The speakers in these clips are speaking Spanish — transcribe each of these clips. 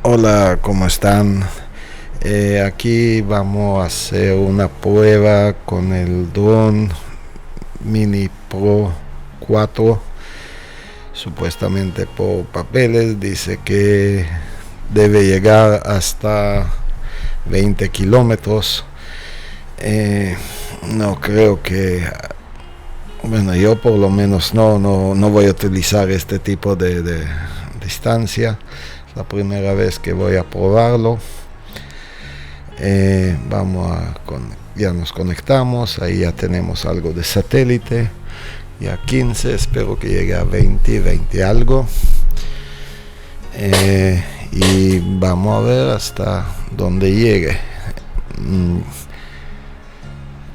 Hola, ¿cómo están? Aquí vamos a hacer una prueba con el Drone Mini Pro 4. Supuestamente por papeles dice que debe llegar hasta 20 kilómetros. No creo que, bueno, yo por lo menos no voy a utilizar este tipo de distancia. Es la primera vez que voy a probarlo. Ya nos conectamos, ahí ya tenemos algo de satélite, ya 15, espero que llegue a 20 algo, y vamos a ver hasta dónde llegue.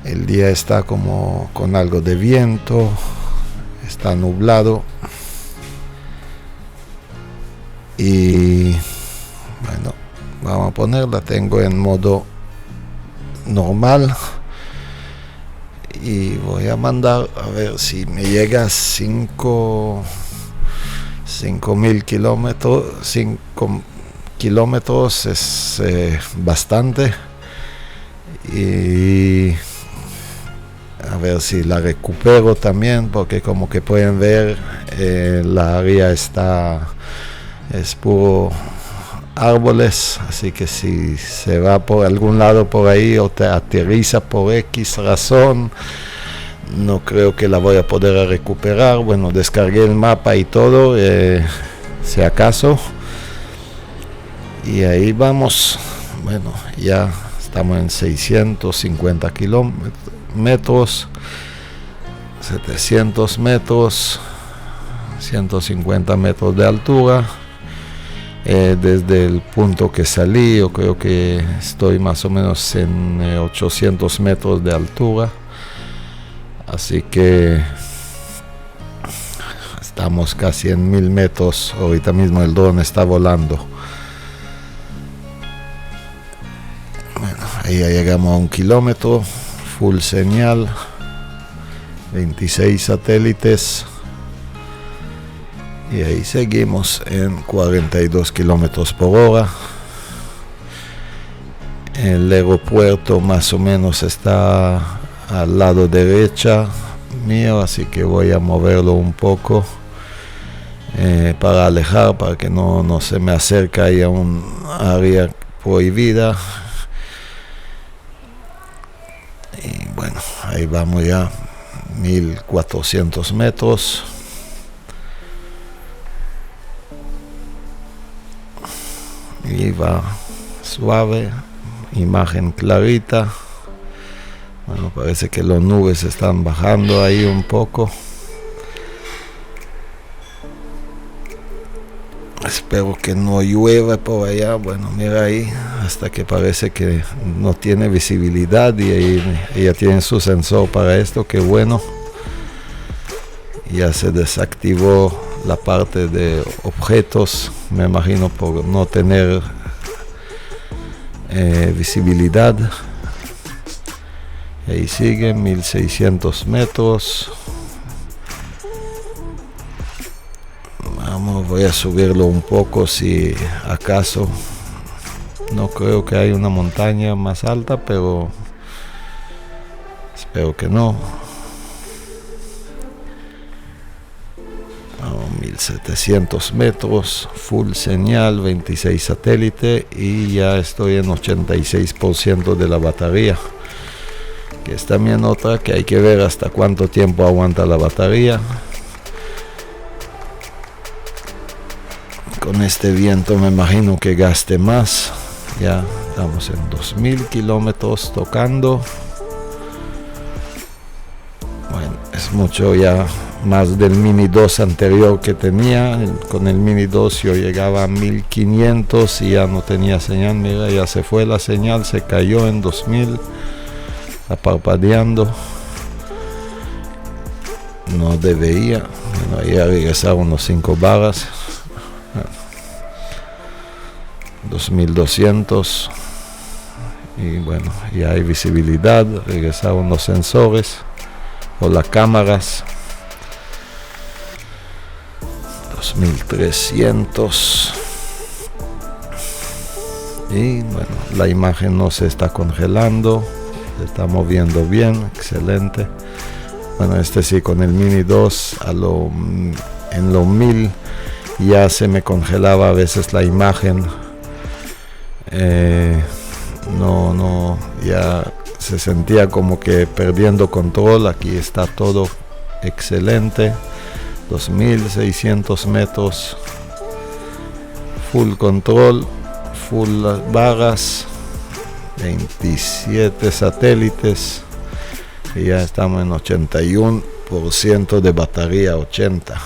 El día está como con algo de viento, está nublado y bueno, vamos a ponerla, tengo en modo normal y voy a mandar a ver si me llega a 5.000 kilómetros. 5 kilómetros es bastante, y a ver si la recupero también, porque como que pueden ver, la área es puro árboles, así que si se va por algún lado por ahí o te aterriza por X razón, no creo que la voy a poder recuperar. Bueno, descargué el mapa y todo, si acaso, y ahí vamos. Bueno, ya estamos en 650 kilómetros, 700 metros, 150 metros de altura. Desde el punto que salí, yo creo que estoy más o menos en 800 metros de altura, así que estamos casi en 1000 metros. Ahorita mismo el dron está volando. Bueno, ahí ya llegamos a 1 kilómetro, full señal, 26 satélites. Y ahí seguimos en 42 kilómetros por hora. El aeropuerto más o menos está al lado derecha mío, así que voy a moverlo un poco, para alejar, para que no se me acerque ahí a un área prohibida. Y bueno, ahí vamos ya, 1400 metros. Y va suave, imagen clarita. Bueno, parece que las nubes están bajando ahí un poco. Espero que no llueva por allá. Bueno, mira ahí, hasta que parece que no tiene visibilidad, y ahí ella tiene su sensor para esto. Que bueno, ya se desactivó la parte de objetos, me imagino por no tener visibilidad. Y ahí sigue 1600 metros. Vamos, voy a subirlo un poco si acaso. No creo que haya una montaña más alta, pero espero que no. 1700 metros, full señal, 26 satélite, y ya estoy en 86% de la batería, que es también otra que hay que ver hasta cuánto tiempo aguanta la batería. Con este viento me imagino que gaste más. Ya estamos en 2000 kilómetros tocando. Bueno, es mucho ya, más del Mini 2 anterior que tenía. Con el Mini 2 yo llegaba a 1500 y ya no tenía señal. Mira, ya se fue la señal, se cayó en 2000, está parpadeando. No debería. Bueno, ahí ha regresado unos 5 barras. 2200. Y bueno, ya hay visibilidad. Regresaron los sensores o las cámaras. 2300. Y bueno, la imagen no se está congelando, se está moviendo bien, excelente. Bueno, este sí, con el Mini 2 en lo 1000 ya se me congelaba a veces la imagen. Ya se sentía como que perdiendo control. Aquí está todo excelente. 2600 metros, full control, full barras, 27 satélites y ya estamos en 81% de batería, 80.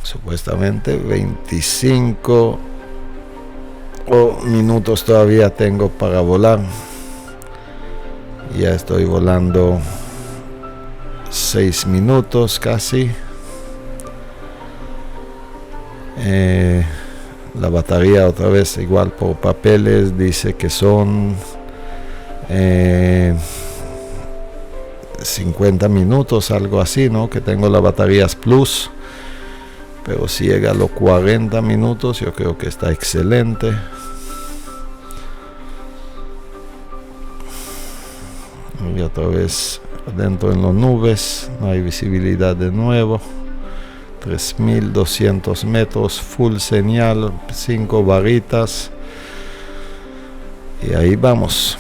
Supuestamente 25 minutos todavía tengo para volar. Ya estoy volando 6 minutos casi. La batería otra vez igual por papeles dice que son 50 minutos, algo así, ¿no? Que tengo las baterías plus, pero si llega a los 40 minutos yo creo que está excelente. Y otra vez dentro en las nubes, no hay visibilidad de nuevo. 3200 metros, full señal, 5 barritas. Y ahí vamos.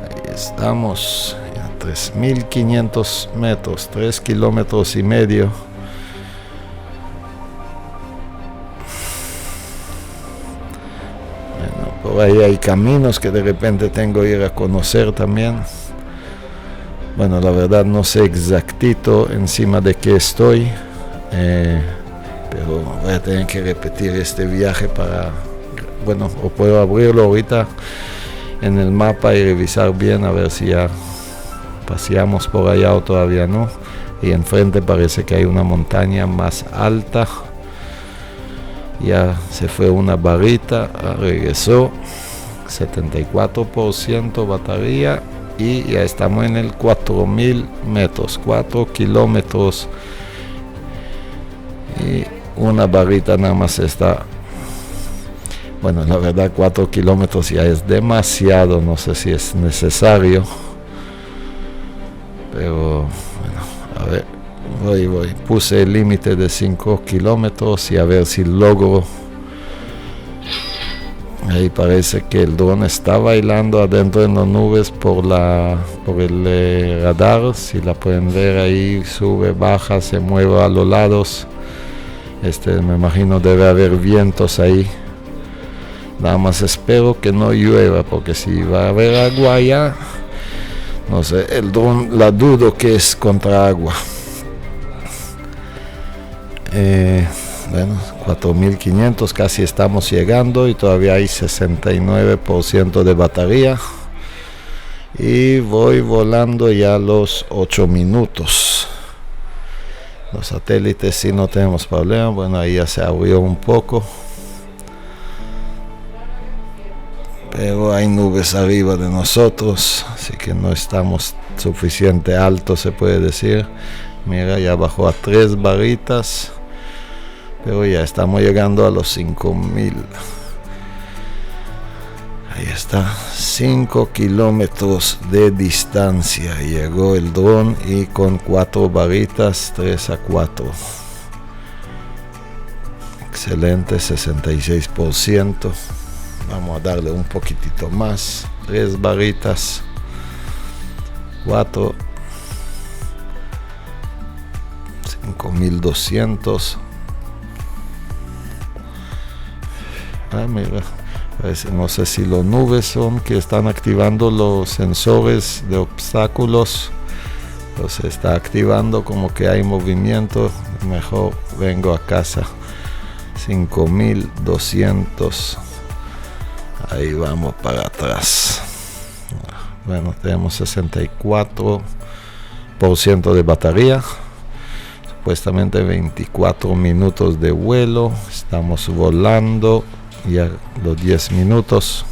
Ahí estamos. 3500 metros, 3 kilómetros y medio. Bueno, por ahí hay caminos que de repente tengo que ir a conocer también. Bueno, la verdad no sé exactito encima de qué estoy, pero voy a tener que repetir este viaje para, bueno, o puedo abrirlo ahorita en el mapa y revisar bien a ver si ya paseamos por allá o todavía no. Y enfrente parece que hay una montaña más alta. Ya se fue una barrita, regresó 74% batería y ya estamos en el 4000 metros, 4 kilómetros y una barrita nada más está. Bueno, la verdad 4 kilómetros ya es demasiado, no sé si es necesario. Pero bueno, a ver, voy. Puse el límite de 5 kilómetros y a ver si logro. Ahí parece que el dron está bailando adentro en las nubes por el radar. Si la pueden ver ahí, sube, baja, se mueve a los lados. Me imagino debe haber vientos ahí. Nada más espero que no llueva, porque si va a haber agua allá, no sé, el dron la dudo que es contra agua. Bueno, 4500 casi estamos llegando y todavía hay 69% de batería. Y voy volando ya los 8 minutos. Los satélites sí no tenemos problema. Bueno, ahí ya se abrió un poco. Pero hay nubes arriba de nosotros, así que no estamos suficiente alto, se puede decir. Mira, ya bajó a 3 barritas, pero ya estamos llegando a los 5000. Ahí está, 5 kilómetros de distancia. Llegó el dron y con 4 barritas, 3 a 4. Excelente, 66%. Vamos a darle un poquitito más, 3 barritas, 4, 5200. Mira, no sé si las nubes son que están activando los sensores de obstáculos, pues se está activando como que hay movimiento. Mejor vengo a casa. 5200. Ahí vamos para atrás. Bueno, tenemos 64% de batería. Supuestamente 24 minutos de vuelo. Estamos volando ya los 10 minutos.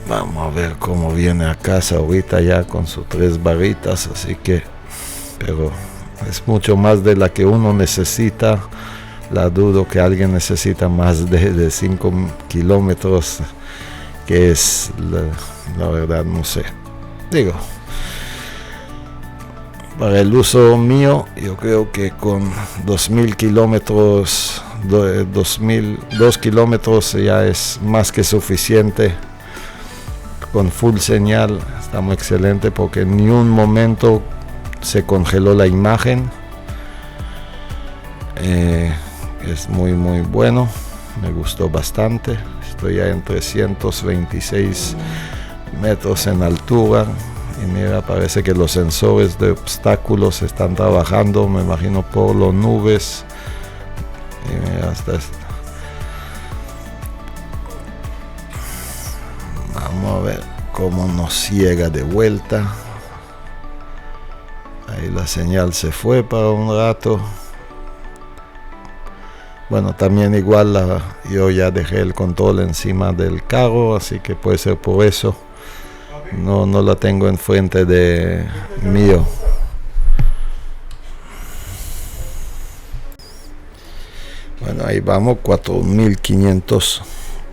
Vamos a ver cómo viene a casa ahorita ya con sus 3 barritas, así que, pero es mucho más de la que uno necesita. La dudo que alguien necesita más de 5 kilómetros, que es la verdad, no sé. Digo, para el uso mío, yo creo que con 2000 kilómetros, 2 kilómetros ya es más que suficiente. Con full señal estamos excelente, porque en ni un momento se congeló la imagen. Es muy bueno, me gustó bastante. Estoy ya en 326 metros en altura y mira, parece que los sensores de obstáculos están trabajando, me imagino por las nubes. Y mira, vamos a ver cómo nos llega de vuelta. Ahí la señal se fue para un rato. Bueno, también igual yo ya dejé el control encima del carro, así que puede ser por eso. No la tengo enfrente de mío. Bueno, ahí vamos, 4500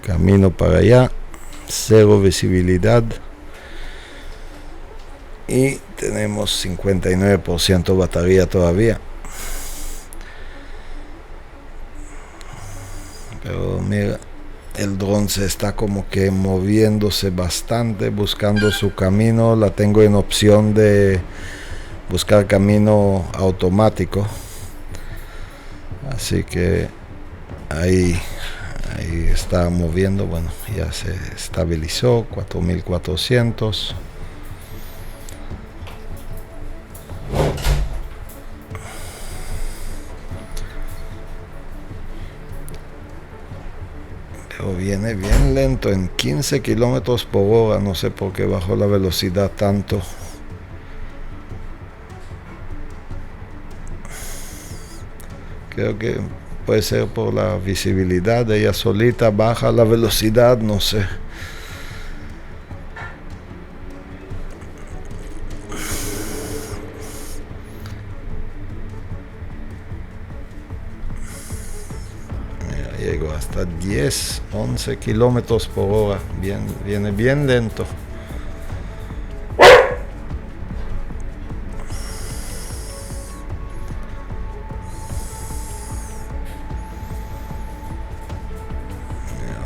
camino para allá, 0 visibilidad y tenemos 59% batería todavía. Pero mira, el dron se está como que moviéndose bastante, buscando su camino. La tengo en opción de buscar camino automático, así que ahí está moviendo. Bueno, ya se estabilizó, 4400. Pero viene bien lento, en 15 kilómetros por hora. No sé por qué bajó la velocidad tanto. Creo que puede ser por la visibilidad. Ella solita baja la velocidad, no sé. Llego hasta 10, 11 kilómetros por hora. Viene bien lento.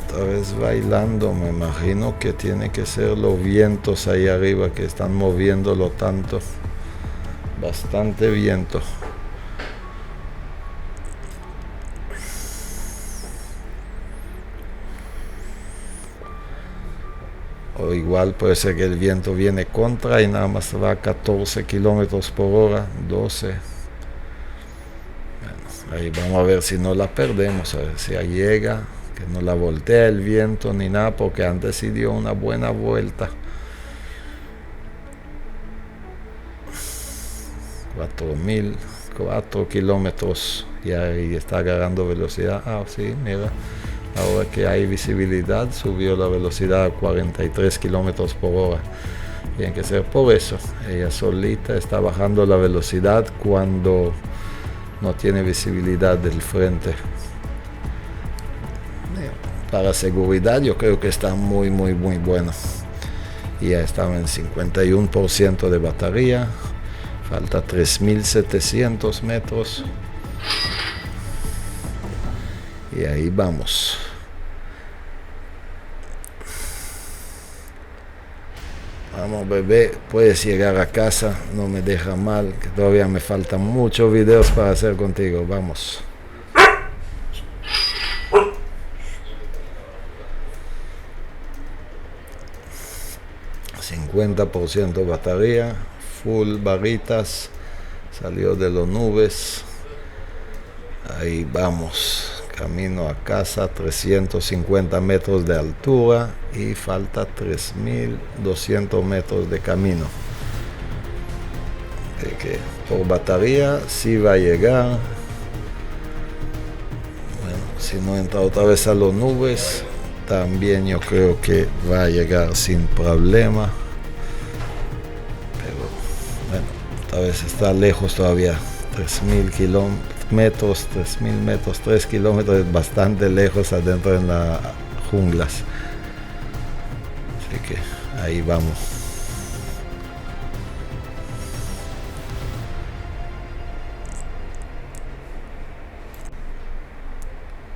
Otra vez bailando. Me imagino que tiene que ser los vientos ahí arriba que están moviéndolo tanto. Bastante viento. O igual puede ser que el viento viene contra y nada más va a 14 kilómetros por hora, 12. Bueno, ahí vamos a ver si no la perdemos, a ver si llega, que no la voltea el viento ni nada, porque antes sí dio una buena vuelta. 4 kilómetros y ahí está agarrando velocidad. Ah, sí, mira. Ahora que hay visibilidad, subió la velocidad a 43 kilómetros por hora. Tiene que ser por eso. Ella solita está bajando la velocidad cuando no tiene visibilidad del frente. Para seguridad, yo creo que está muy bueno. Y ya estaba en 51% de batería. Falta 3700 metros. Y ahí vamos. Vamos, bebé, puedes llegar a casa, no me deja mal, que todavía me faltan muchos videos para hacer contigo. Vamos. ...50% batería, full barritas, salió de las nubes. Ahí vamos, camino a casa, 350 metros de altura y falta 3200 metros de camino. De que por batería sí va a llegar. Bueno, si no entra otra vez a las nubes, también yo creo que va a llegar sin problema, pero bueno, tal vez está lejos todavía. 3.000 kilómetros, 3.000 metros, 3 kilómetros es bastante lejos adentro en las junglas, así que ahí vamos.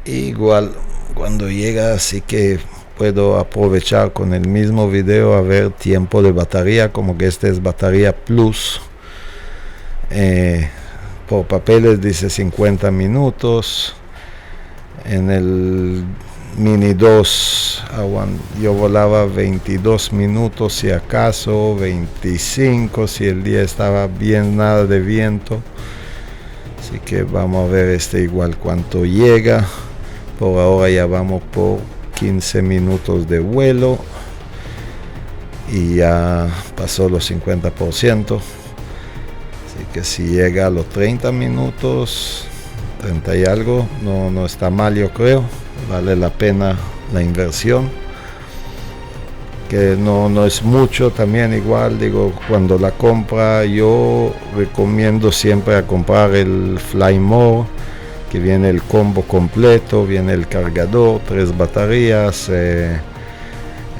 Igual cuando llega, así que puedo aprovechar con el mismo video a ver tiempo de batería, como que este es batería plus. Por papeles dice 50 minutos. En el Mini 2 yo volaba 22 minutos, si acaso 25, si el día estaba bien, nada de viento. Así que vamos a ver este igual cuánto llega. Por ahora ya vamos por 15 minutos de vuelo y ya pasó los 50%. Así que si llega a los 30 minutos, 30 y algo, no está mal, yo creo. Vale la pena la inversión, que no es mucho. También igual digo, cuando la compra yo recomiendo siempre a comprar el Fly More, que viene el combo completo, viene el cargador, 3 baterías,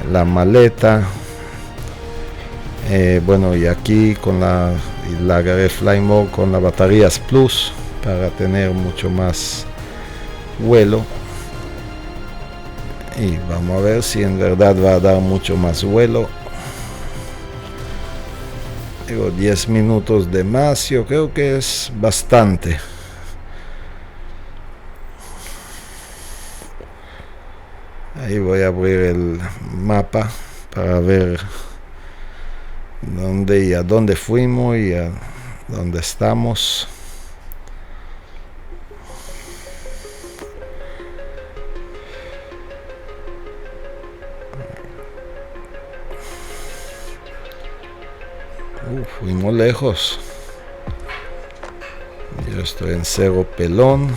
la maleta, bueno, y aquí con la agarré Fly More con las baterías plus para tener mucho más vuelo, y vamos a ver si en verdad va a dar mucho más vuelo. Digo, 10 minutos de más, yo creo que es bastante. Ahí voy a abrir el mapa para ver dónde y a dónde fuimos y a dónde estamos. Fuimos lejos. Yo estoy en Cerro Pelón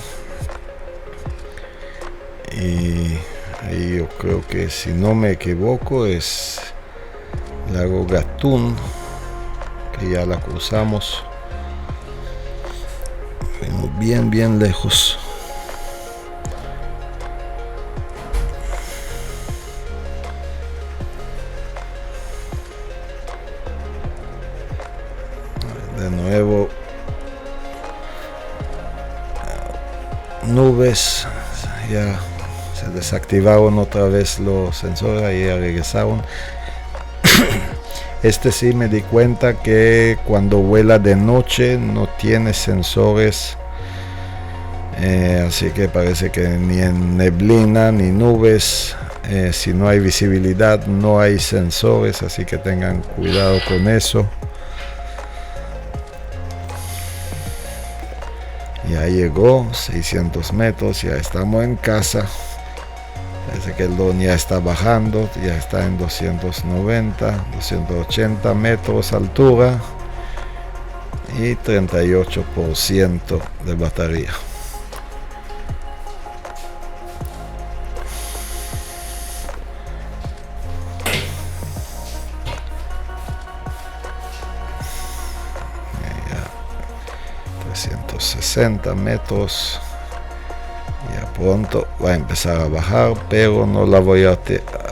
y ahí yo creo que, si no me equivoco, es Lago Gatún, que ya la cruzamos. Fuimos bien lejos. De nuevo nubes, ya se desactivaron otra vez los sensores, ahí ya regresaron. Este sí me di cuenta que cuando vuela de noche no tiene sensores, así que parece que ni en neblina ni nubes, si no hay visibilidad no hay sensores, así que tengan cuidado con eso. Ya llegó 600 metros, ya estamos en casa. Parece que el dron ya está bajando, ya está en 290, 280 metros altura y 38% de batería. Ya 360 metros. Ya pronto va a empezar a bajar, pero no la voy a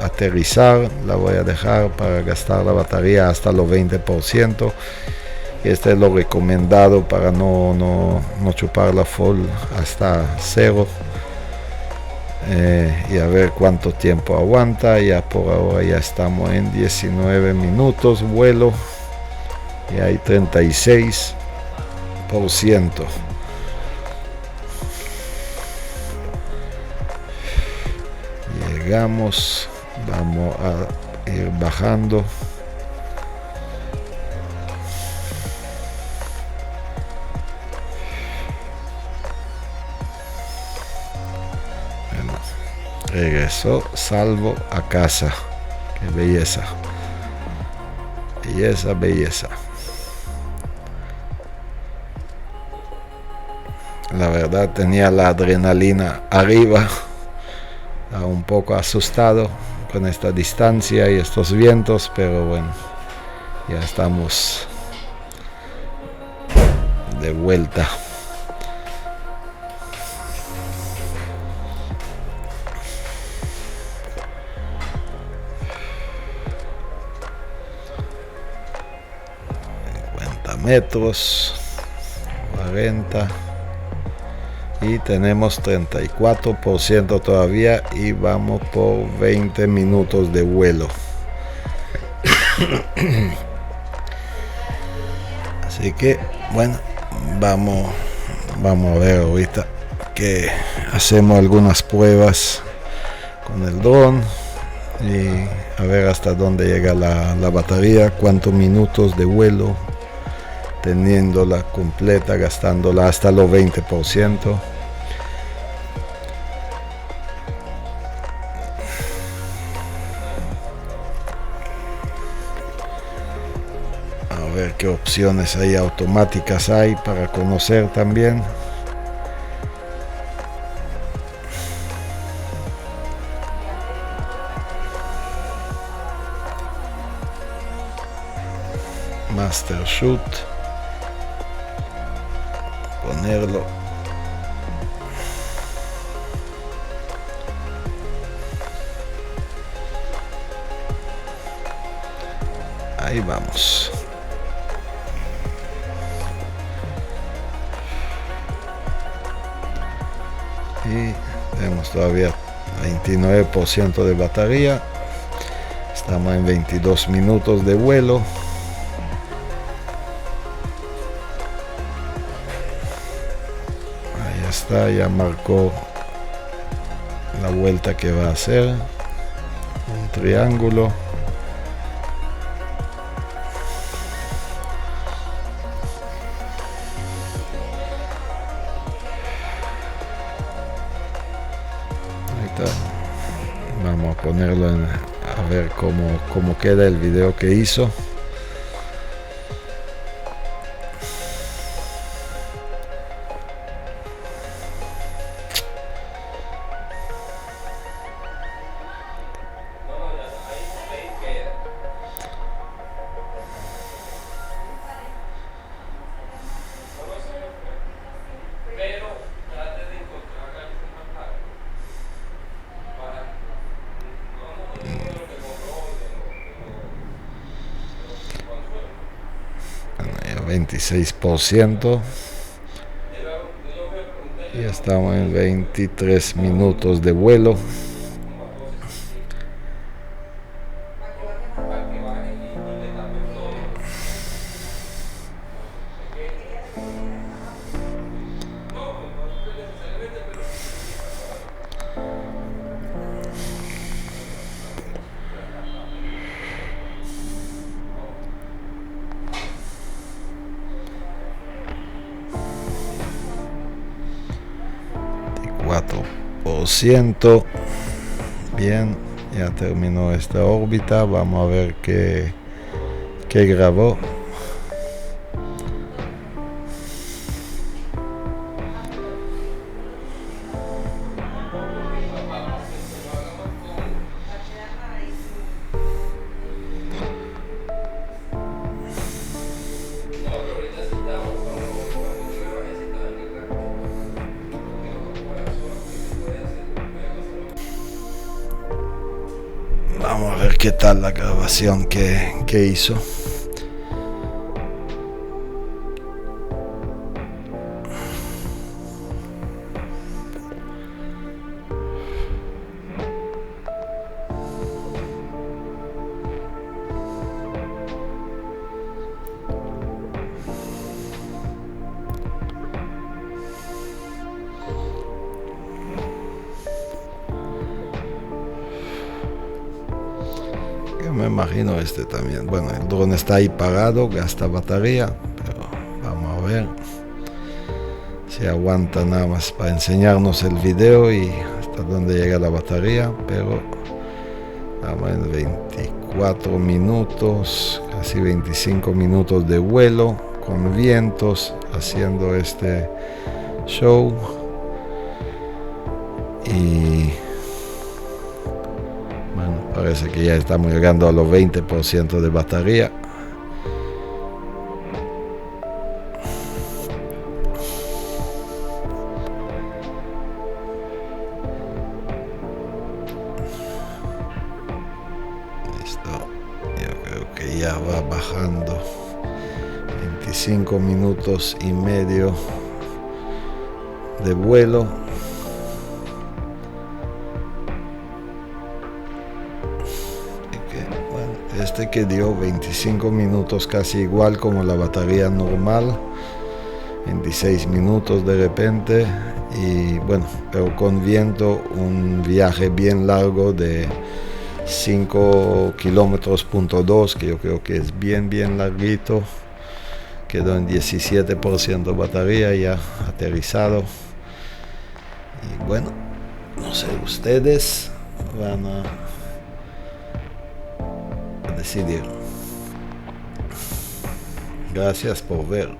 aterrizar, la voy a dejar para gastar la batería hasta los 20%. Este es lo recomendado para no chuparla full hasta cero, y a ver cuánto tiempo aguanta. Ya por ahora ya estamos en 19 minutos vuelo y hay 36%. Llegamos, vamos a ir bajando. Bueno, regresó salvo a casa. Qué belleza, belleza. La verdad tenía la adrenalina arriba. un poco asustado con esta distancia y estos vientos, pero bueno, ya estamos de vuelta. Metros, 40, y tenemos 34% todavía y vamos por 20 minutos de vuelo. Así que bueno, vamos a ver ahorita que hacemos algunas pruebas con el dron y a ver hasta dónde llega la batería, cuántos minutos de vuelo teniéndola completa, gastándola hasta los 20%. A ver qué opciones hay automáticas hay para conocer también. Master Shoot, ponerlo. Ahí vamos. Y tenemos todavía 29% de batería. Estamos en 22 minutos de vuelo. Ahí está, ya marcó la vuelta que va a hacer. Un triángulo. Vamos a ponerlo a ver cómo queda el video que hizo. Bueno, 26%. Y estamos en 23 minutos de vuelo. Bien, ya terminó esta órbita. Vamos a ver qué grabó. Vamos a ver qué tal la grabación que hizo. Me imagino este también. Bueno, el dron está ahí pagado, gasta batería, pero vamos a ver si aguanta nada más para enseñarnos el video y hasta dónde llega la batería. Pero estamos en 24 minutos, casi 25 minutos de vuelo con vientos haciendo este show. Y parece que ya estamos llegando a los 20% de batería. Listo, yo creo que ya va bajando. 25 minutos y medio de vuelo. Este que dio 25 minutos, casi igual como la batería normal, 26 minutos de repente, y bueno, pero con viento, un viaje bien largo de 5 kilómetros punto 2, que yo creo que es bien larguito. Quedó en 17% batería ya aterrizado. Y bueno, no sé, ustedes van a decidir. Gracias por ver.